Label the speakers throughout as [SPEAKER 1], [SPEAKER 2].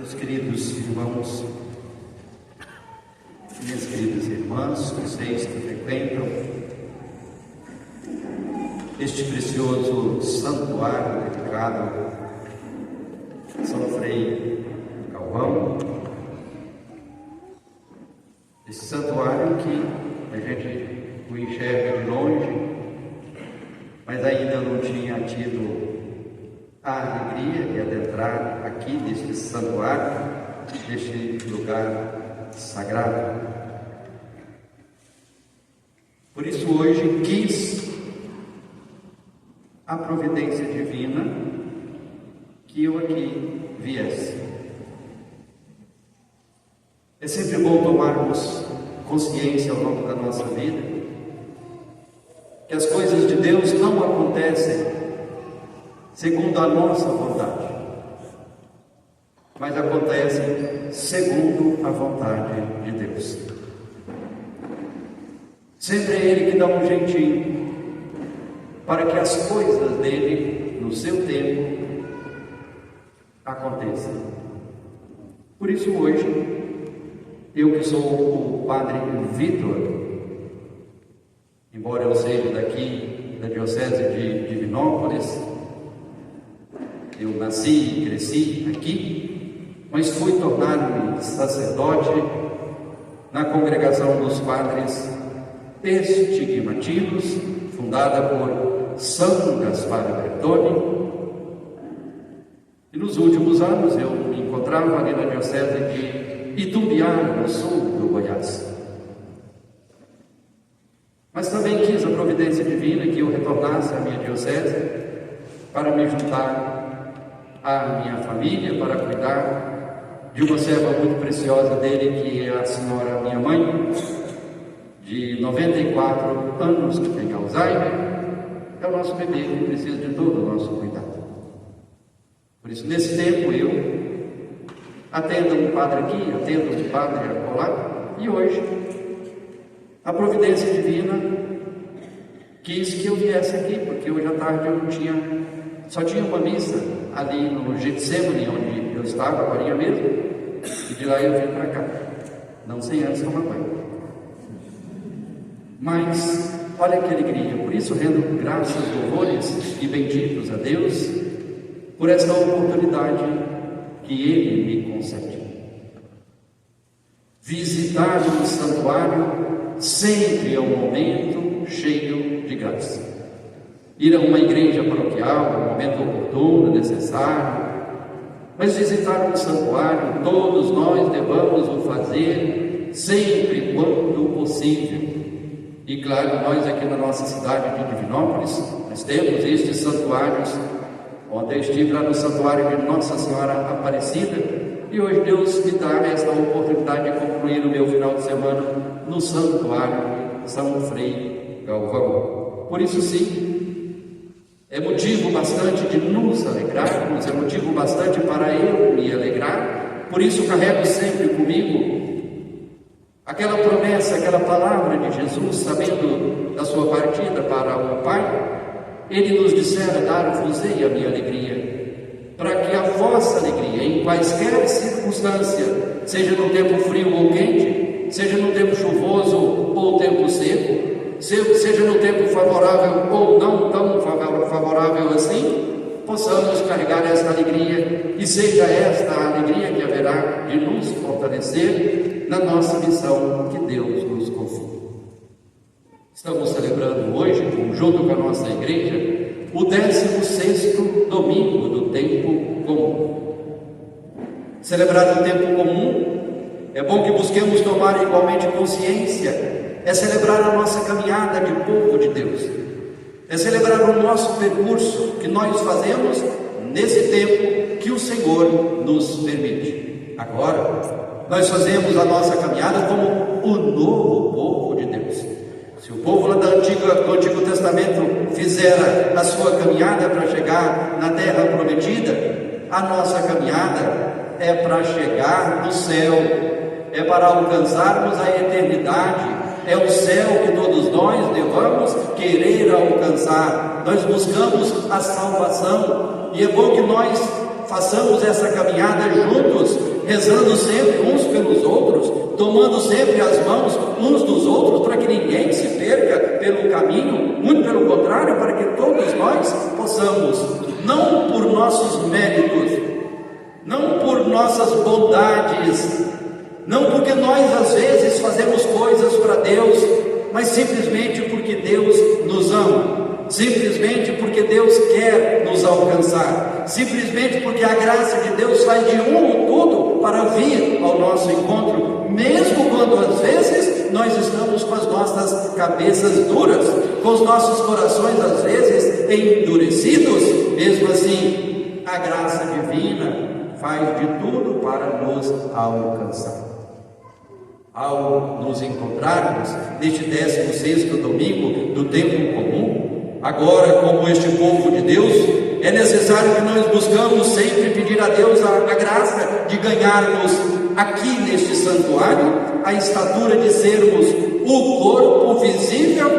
[SPEAKER 1] Meus queridos irmãos, minhas queridas irmãs, vocês que frequentam este precioso santuário dedicado a São Frei Galvão, esse santuário que a gente o enxerga de longe, mas ainda não tinha tido a alegria de adentrar aqui neste santuário, neste lugar sagrado. Por isso hoje quis a providência divina que eu aqui viesse. É sempre bom tomarmos consciência ao longo da nossa vida que as coisas de Deus não acontecem segundo a nossa vontade, mas acontecem segundo a vontade de Deus. Sempre é Ele que dá um jeitinho para que as coisas dele, no seu tempo, aconteçam. Por isso hoje, eu que sou o Padre Vitor, embora eu seja daqui da Diocese de Divinópolis, eu nasci e cresci aqui, mas fui tornar-me sacerdote na Congregação dos Padres Estigmatinos, fundada por São Gaspar Bertone. E nos últimos anos eu me encontrava ali na Diocese de Itumbiá, no sul do Goiás. Mas também quis a providência divina que eu retornasse à minha diocese para me juntar à minha família, para cuidar de uma serva muito preciosa dele, que é a senhora minha mãe, de 94 anos, que tem Alzheimer. É o nosso bebê que precisa de todo o nosso cuidado. Por isso, nesse tempo, eu atendo um padre aqui, atendo um padre acolá, e hoje a providência divina quis que eu viesse aqui, porque hoje à tarde eu só tinha uma missa ali no Getsemane, onde eu estava agora mesmo, e de lá eu vim para cá, não sem antes tomar banho. Mas olha que alegria, por isso rendo graças, louvores e benditos a Deus por esta oportunidade que Ele me concede. Visitar o santuário sempre é um momento cheio de graça. Ir a uma igreja paroquial é um momento oportuno, necessário, mas visitar um santuário, todos nós devamos o fazer sempre quando possível. E claro, nós aqui na nossa cidade de Divinópolis, nós temos estes santuários. Ontem eu estive lá no santuário de Nossa Senhora Aparecida, e hoje Deus me dá esta oportunidade de concluir o meu final de semana no santuário de São Frei Galvão. Por isso sim, é motivo bastante de nos alegrarmos, é motivo bastante para eu me alegrar. Por isso carrego sempre comigo aquela promessa, aquela palavra de Jesus, sabendo da sua partida para o Pai. Ele nos dissera: dar-vos-ei a minha alegria, para que a vossa alegria, em quaisquer circunstância, seja no tempo frio ou quente, seja no tempo chuvoso ou tempo seco, seja no tempo favorável ou não tão favorável assim, possamos carregar esta alegria, e seja esta a alegria que haverá de nos fortalecer na nossa missão que Deus nos confia. Estamos celebrando hoje, junto com a nossa igreja, o 16º domingo do tempo comum. Celebrar o tempo comum é bom que busquemos tomar igualmente consciência. É celebrar a nossa caminhada de povo de Deus, é celebrar o nosso percurso que nós fazemos nesse tempo que o Senhor nos permite. Agora, nós fazemos a nossa caminhada como o novo povo de Deus. Se o povo lá do Antigo Testamento fizera a sua caminhada para chegar na terra prometida, a nossa caminhada é para chegar no céu, é para alcançarmos a eternidade. É o céu que todos nós devamos querer alcançar. Nós buscamos a salvação, e é bom que nós façamos essa caminhada juntos, rezando sempre uns pelos outros, tomando sempre as mãos uns dos outros, para que ninguém se perca pelo caminho, muito pelo contrário, para que todos nós possamos, não por nossos méritos, não por nossas bondades, não porque nós às vezes fazemos coisas para Deus, mas simplesmente porque Deus nos ama, simplesmente porque Deus quer nos alcançar, simplesmente porque a graça de Deus faz de tudo para vir ao nosso encontro, mesmo quando às vezes nós estamos com as nossas cabeças duras, com os nossos corações às vezes endurecidos. Mesmo assim, a graça divina faz de tudo para nos alcançar. Ao nos encontrarmos neste 16º domingo do tempo comum, agora como este povo de Deus, é necessário que nós buscamos sempre pedir a Deus a graça de ganharmos aqui neste santuário a estatura de sermos o corpo visível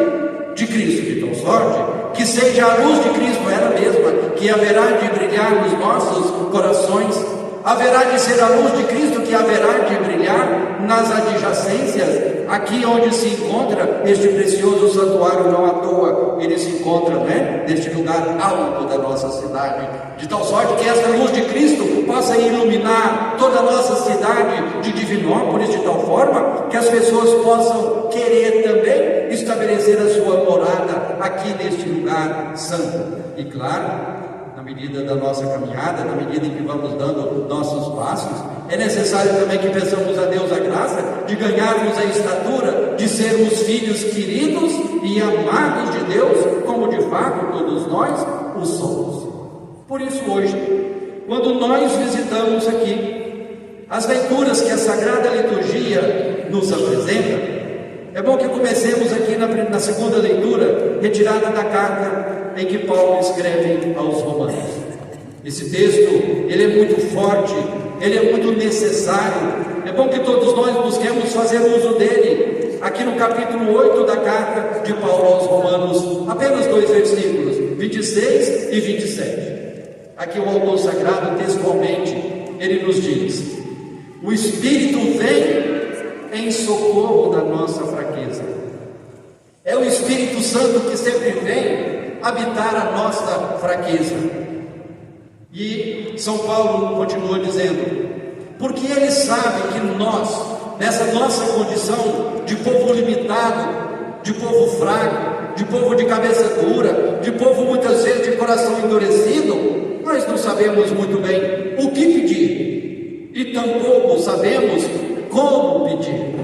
[SPEAKER 1] de Cristo, de tal sorte que seja a luz de Cristo ela mesma que haverá de brilhar nos nossos corações, haverá de ser a luz de Cristo que haverá de brilhar nas adjacências, aqui onde se encontra este precioso santuário. Não à toa ele se encontra, neste lugar alto da nossa cidade, de tal sorte que esta luz de Cristo possa iluminar toda a nossa cidade de Divinópolis, de tal forma que as pessoas possam querer também estabelecer a sua morada aqui neste lugar santo. E claro, na medida da nossa caminhada, na medida em que vamos dando nossos passos, é necessário também que peçamos a Deus a graça de ganharmos a estatura de sermos filhos queridos e amados de Deus, como de fato todos nós o somos. Por isso hoje, quando nós visitamos aqui as leituras que a Sagrada Liturgia nos apresenta, é bom que comecemos aqui na segunda leitura, retirada da carta em que Paulo escreve aos Romanos. Esse texto, ele é muito forte, ele é muito necessário. É bom que todos nós busquemos fazer uso dele. Aqui no capítulo 8 da carta de Paulo aos Romanos, apenas 2 versículos, 26 e 27. Aqui o autor sagrado, textualmente, ele nos diz: o Espírito vem em socorro da nossa fraqueza. É o Espírito Santo que sempre vem habitar a nossa fraqueza. E São Paulo continua dizendo: porque ele sabe que nós, nessa nossa condição de povo limitado, de povo fraco, de povo de cabeça dura, de povo muitas vezes de coração endurecido, nós não sabemos muito bem o que pedir, e tampouco sabemos como pedir.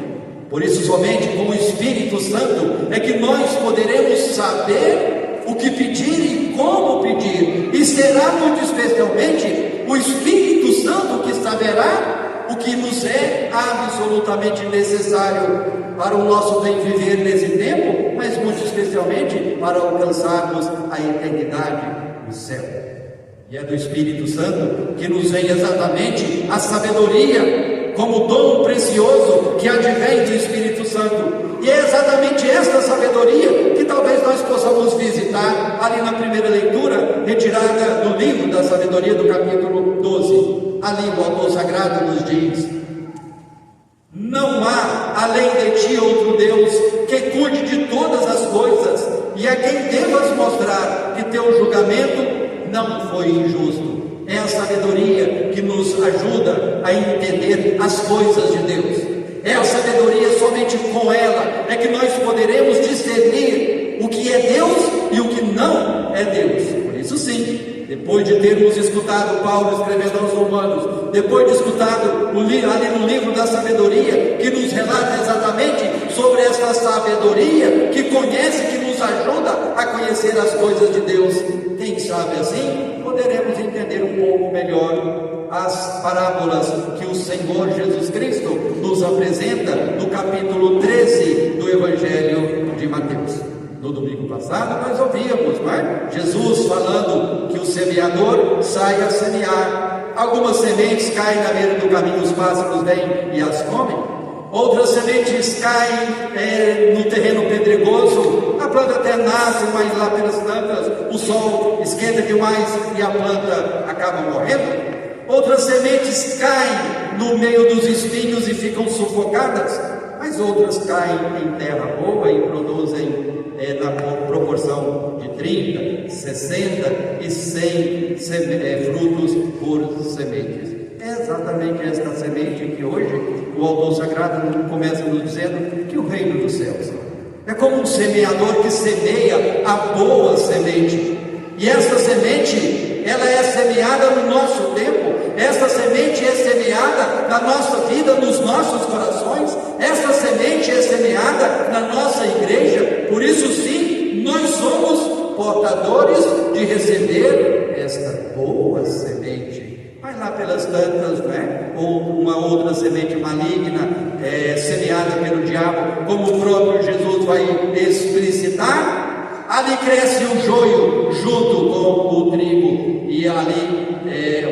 [SPEAKER 1] Por isso, somente com o Espírito Santo é que nós poderemos saber o que pedir e como pedir, e será muito especialmente o Espírito Santo que saberá o que nos é absolutamente necessário para o nosso bem viver nesse tempo, mas muito especialmente para alcançarmos a eternidade no céu. E é do Espírito Santo que nos vem exatamente a sabedoria, como dom precioso que advém do Espírito Santo. E é exatamente esta sabedoria que talvez nós possamos visitar ali na primeira leitura, retirada do livro da sabedoria do capítulo 12. Ali o autor sagrado nos diz: não há além de ti outro Deus que cuide de todas as coisas, e a quem devas mostrar que teu julgamento não foi injusto. É a sabedoria que nos ajuda a entender as coisas de Deus. É a sabedoria, somente com ela é que nós poderemos discernir o que é Deus e o que não é Deus. Por isso sim, depois de termos escutado Paulo escrevendo aos Romanos, depois de escutado ali no livro da sabedoria, que nos relata exatamente sobre essa sabedoria que conhece, que nos ajuda a conhecer as coisas de Deus, quem sabe assim poderemos entender um pouco melhor as parábolas que o Senhor Jesus Cristo nos apresenta no capítulo 13 do Evangelho de Mateus. No domingo passado nós ouvíamos, não é? Jesus falando que o semeador sai a semear. Algumas sementes caem na beira do caminho, os pássaros vêm e as comem. Outras sementes caem no terreno pedregoso, a planta até nasce, mas lá pelas tantas o sol esquenta demais e a planta acaba morrendo. Outras sementes caem no meio dos espinhos e ficam sufocadas, mas outras caem em terra boa e produzem na proporção de 30, 60 e 100 frutos por sementes. É exatamente esta semente que hoje o autor sagrado começa nos dizendo que o reino dos céus é como um semeador que semeia a boa semente, e essa semente, ela é semeada no nosso tempo, essa semente é semeada na nossa vida, nos nossos corações, essa semente é semeada na nossa igreja. Por isso sim, nós somos portadores de receber esta boa semente. Mas lá pelas tantas, ou uma outra semente maligna, semeada pelo diabo, como o próprio Jesus vai explicitar, ali cresce o joio junto com o trigo, e ali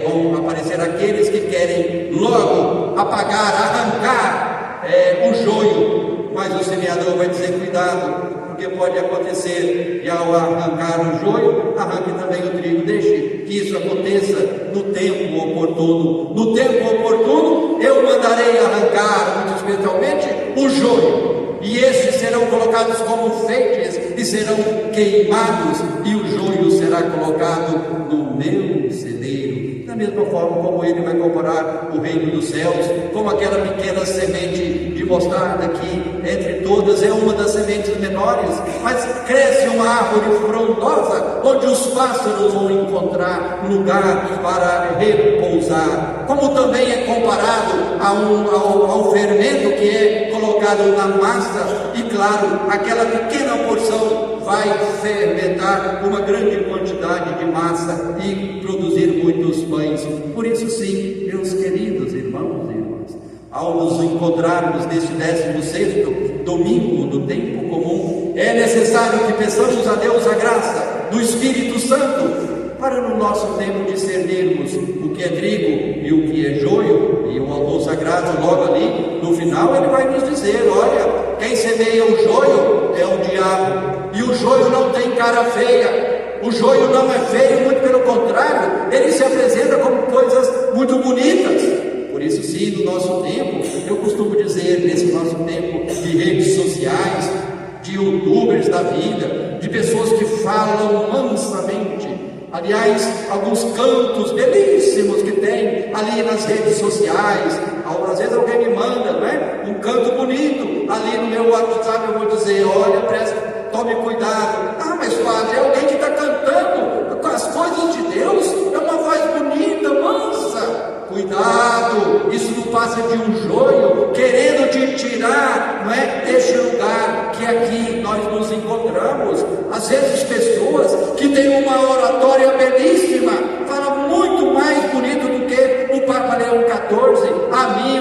[SPEAKER 1] vão aparecer aqueles que querem logo apagar, arrancar o joio, mas o semeador vai dizer: cuidado, porque pode acontecer que ao arrancar o joio, arranque também o trigo. Deixe que isso aconteça no tempo oportuno. No tempo oportuno eu mandarei arrancar, muito especialmente, o joio, e estes serão colocados como feixes e serão queimados, e o joio será colocado no meu celeiro. Da mesma forma como ele vai comparar o reino dos céus como aquela pequena semente de mostarda que entre todas é uma das sementes menores, mas cresce uma árvore frondosa onde os pássaros vão encontrar lugar para repousar. Como também é comparado ao fermento que é colocado na massa, e claro, aquela pequena porção vai fermentar uma grande quantidade de massa e produzir muitos pães. Por isso sim, meus queridos irmãos e irmãs, ao nos encontrarmos neste 16º domingo do tempo comum, é necessário que peçamos a Deus a graça do Espírito Santo para no nosso tempo discernirmos o que é trigo e o que é joio. E o autor sagrado logo ali no final ele vai nos dizer: olha, quem semeia o joio é o diabo, e o joio não tem cara feia, o joio não é feio, muito pelo contrário, ele se apresenta como coisas muito bonitas. Por isso sim, no nosso tempo, eu costumo dizer, nesse nosso tempo de redes sociais, de youtubers da vida, de pessoas que falam mansamente, aliás, alguns cantos belíssimos que tem ali nas redes sociais, às vezes alguém me manda, um canto bonito, ali no meu WhatsApp eu vou dizer: olha, tome cuidado. Ah, mas padre, é alguém que está cantando as coisas de Deus, é uma voz bonita, mansa. Cuidado, isso não passa de um joio querendo te tirar, deste lugar que aqui nós nos encontramos. Às vezes pessoas que têm uma oratória belíssima, falam muito mais bonito do que o Papa Leão XIV, a mim,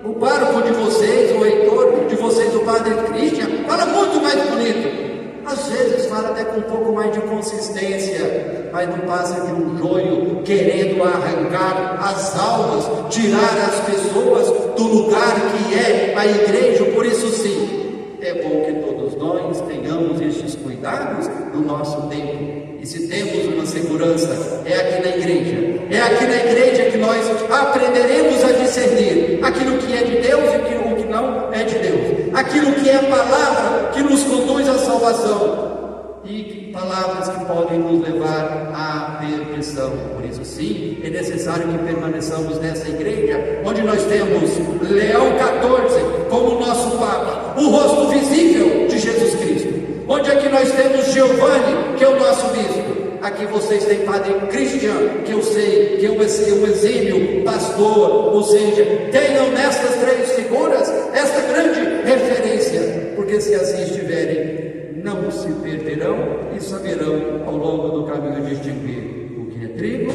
[SPEAKER 1] o pároco de vocês, o reitor de vocês, o Padre Christian, fala muito mais bonito. Às vezes fala até com um pouco mais de consistência, mas não passa de um joio querendo arrancar as almas, tirar as pessoas do lugar que é a igreja. Por isso sim, é bom que todos nós tenhamos estes cuidados no nosso tempo. E se temos uma segurança, é aqui na igreja. É aqui na igreja que nós aprenderemos a discernir aquilo que é de Deus e o que não é de Deus. Aquilo que é a palavra que nos conduz à salvação, e palavras que podem nos levar à perdição. Por isso sim, é necessário que permaneçamos nessa igreja, onde nós temos Leão XIV como nosso Papa, o rosto visível de Jesus Cristo. Onde aqui nós temos Giovanni, que é o nosso bispo. Aqui vocês têm Padre Christian, que eu sei que é um exímio pastor. Ou seja, tenham nestas três figuras esta grande referência, porque se assim estiverem, não se perderão e saberão ao longo do caminho distinguir o que é trigo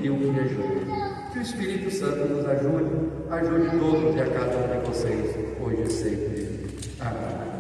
[SPEAKER 1] e o que é joio. Que o Espírito Santo nos ajude todos e a cada um de vocês, hoje e sempre. Amém.